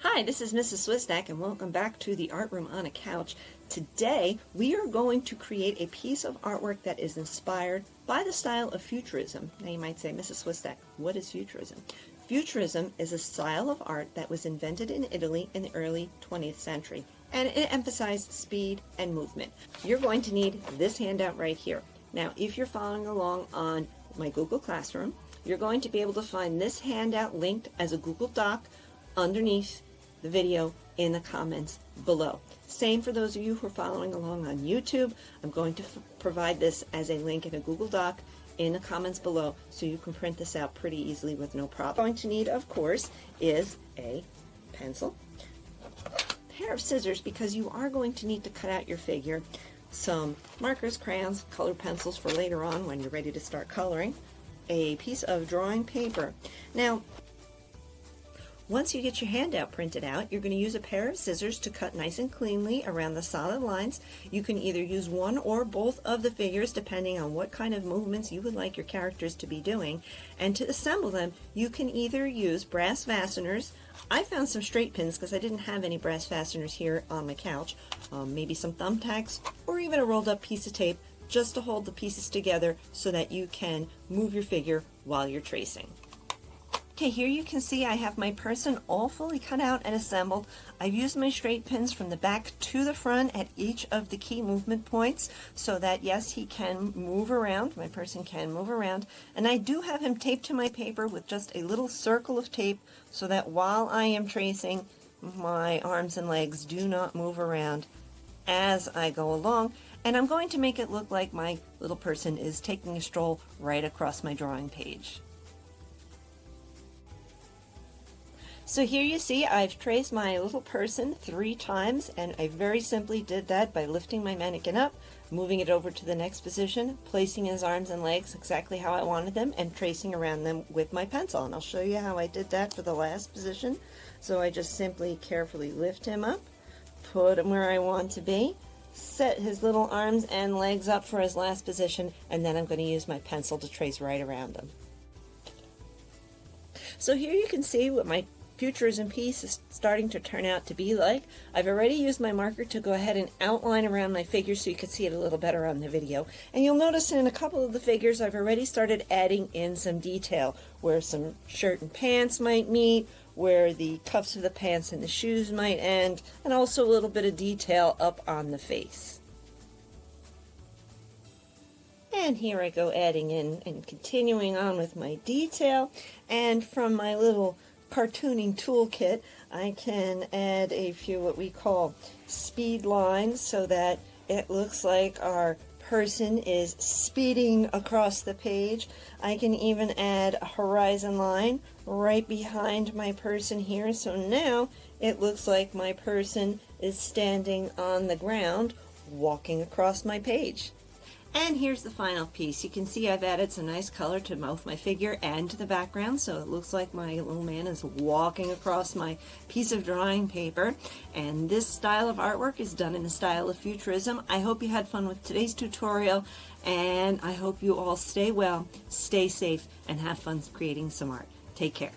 Hi, this is Mrs. Swisstack and welcome back to the Art Room on a Couch. Today we are going to create a piece of artwork that is inspired by the style of Futurism. Now you might say, Mrs. Swisstack, what is Futurism? Futurism is a style of art that was invented in Italy in the early 20th century, and it emphasized speed and movement. You're going to need this handout right here. Now if you're following along on my Google Classroom, you're going to be able to find this handout linked as a Google Doc underneath the video in the comments below. Same for those of you who are following along on YouTube. I'm going to provide this as a link in a Google Doc in the comments below so you can print this out pretty easily with no problem. What you're going to need, of course, is a pencil, a pair of scissors because you are going to need to cut out your figure, some markers, crayons, colored pencils for later on when you're ready to start coloring, a piece of drawing paper. Now, once you get your handout printed out, you're going to use a pair of scissors to cut nice and cleanly around the solid lines. You can either use one or both of the figures depending on what kind of movements you would like your characters to be doing. And to assemble them, you can either use brass fasteners. I found some straight pins because I didn't have any brass fasteners here on my couch. Maybe some thumbtacks or even a rolled up piece of tape just to hold the pieces together so that you can move your figure while you're tracing. Okay, here you can see I have my person all fully cut out and assembled. I've used my straight pins from the back to the front at each of the key movement points so that, yes, he can move around, my person can move around. And I do have him taped to my paper with just a little circle of tape so that while I am tracing, my arms and legs do not move around as I go along. And I'm going to make it look like my little person is taking a stroll right across my drawing page. So here you see I've traced my little person 3 times, and I very simply did that by lifting my mannequin up, moving it over to the next position, placing his arms and legs exactly how I wanted them, and tracing around them with my pencil. And I'll show you how I did that for the last position. So I just simply carefully lift him up, put him where I want to be, set his little arms and legs up for his last position, and then I'm going to use my pencil to trace right around them. So here you can see what my Futurism piece is starting to turn out to be like. I've already used my marker to go ahead and outline around my figure so you can see it a little better on the video. And you'll notice in a couple of the figures I've already started adding in some detail where some shirt and pants might meet, where the cuffs of the pants and the shoes might end, and also a little bit of detail up on the face. And here I go adding in and continuing on with my detail, and from my little cartooning toolkit I can add a few what we call speed lines so that it looks like our person is speeding across the page. I can even add a horizon line right behind my person here, so now it looks like my person is standing on the ground walking across my page. And here's the final piece. You can see I've added some nice color to both my figure and to the background, so it looks like my little man is walking across my piece of drawing paper. And this style of artwork is done in the style of Futurism. I hope you had fun with today's tutorial, and I hope you all stay well, stay safe, and have fun creating some art. Take care.